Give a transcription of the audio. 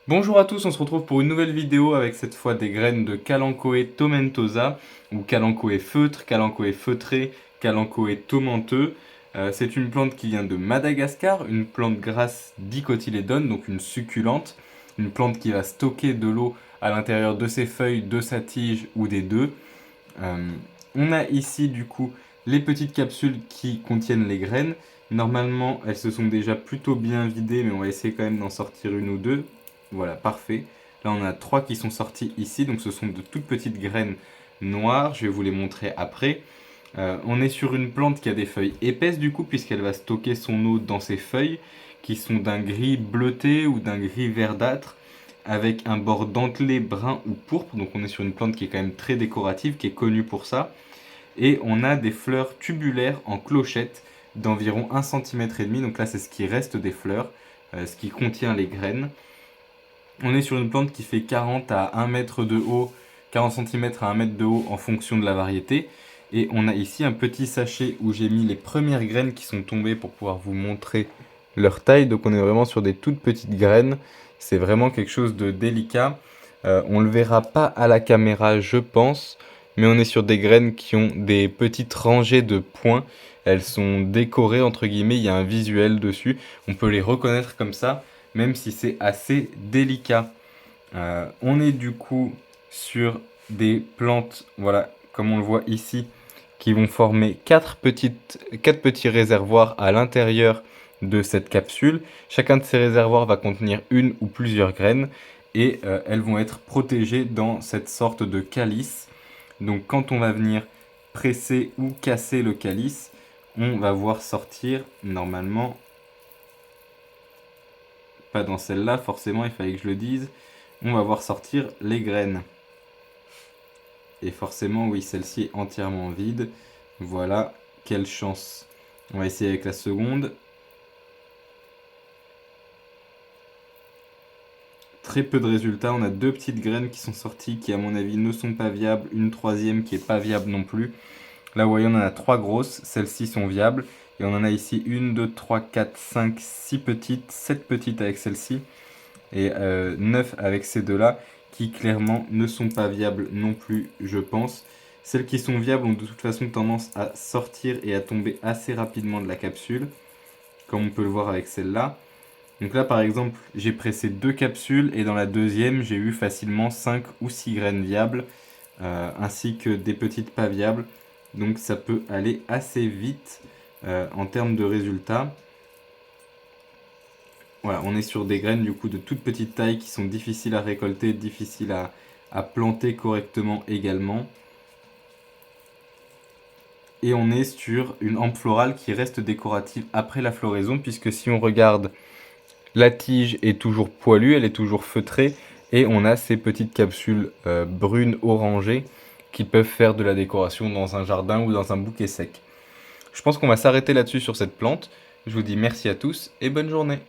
Bonjour à tous, on se retrouve pour une nouvelle vidéo avec cette fois des graines de Kalanchoe tomentosa ou Kalanchoe feutre, Kalanchoe feutré, Kalanchoe tomenteux. C'est une plante qui vient de Madagascar, une plante grasse dicotylédone, donc une succulente, une plante qui va stocker de l'eau à l'intérieur de ses feuilles, de sa tige ou des deux. Euh, on a ici du coup les petites capsules qui contiennent les graines. Normalement, elles se sont déjà plutôt bien vidées, mais on va essayer quand même d'en sortir une ou deux. Voilà, parfait. Là, on a trois qui sont sorties ici, donc ce sont de toutes petites graines noires. Je vais vous les montrer après. On est sur une plante qui a des feuilles épaisses du coup, puisqu'elle va stocker son eau dans ses feuilles, qui sont d'un gris bleuté ou d'un gris verdâtre, avec un bord dentelé brun ou pourpre. Donc on est sur une plante qui est quand même très décorative, qui est connue pour ça. Et on a des fleurs tubulaires en clochette d'environ 1,5 cm. Donc là, c'est ce qui reste des fleurs, ce qui contient les graines. On est sur une plante qui fait 40 à 1 mètre de haut, 40 cm à 1 mètre de haut en fonction de la variété. Et on a ici un petit sachet où j'ai mis les premières graines qui sont tombées pour pouvoir vous montrer leur taille. Donc on est vraiment sur des toutes petites graines. C'est vraiment quelque chose de délicat. On ne le verra pas à la caméra, je pense. Mais on est sur des graines qui ont des petites rangées de points. Elles sont décorées, entre guillemets, il y a un visuel dessus. On peut les reconnaître comme ça, même si c'est assez délicat. On est du coup sur des plantes, voilà, comme on le voit ici, qui vont former quatre petits réservoirs à l'intérieur de cette capsule. Chacun de ces réservoirs va contenir une ou plusieurs graines et elles vont être protégées dans cette sorte de calice. Donc quand on va venir presser ou casser le calice, on va voir sortir normalement, pas dans celle-là forcément, il fallait que je le dise, on va voir sortir les graines. Et forcément, oui, celle-ci est entièrement vide. Voilà, quelle chance. On va essayer avec la seconde. Très peu de résultats. On a deux petites graines qui sont sorties qui, à mon avis, ne sont pas viables. Une troisième qui est pas viable non plus. Là, vous voyez, on en a trois grosses. Celles-ci sont viables. Et on en a ici une, deux, trois, quatre, cinq, six petites, sept petites avec celle-ci. Et 9 avec ces deux-là, qui clairement ne sont pas viables non plus, je pense. Celles qui sont viables ont de toute façon tendance à sortir et à tomber assez rapidement de la capsule, comme on peut le voir avec celle-là. Donc là, par exemple, j'ai pressé deux capsules et dans la deuxième, j'ai eu facilement 5 ou 6 graines viables, ainsi que des petites pas viables. Donc ça peut aller assez vite en termes de résultats. Voilà, on est sur des graines du coup de toute petite taille qui sont difficiles à récolter, difficiles à planter correctement également. Et on est sur une hampe florale qui reste décorative après la floraison, puisque si on regarde, la tige est toujours poilue, elle est toujours feutrée, et on a ces petites capsules brunes orangées qui peuvent faire de la décoration dans un jardin ou dans un bouquet sec. Je pense qu'on va s'arrêter là-dessus sur cette plante. Je vous dis merci à tous et bonne journée.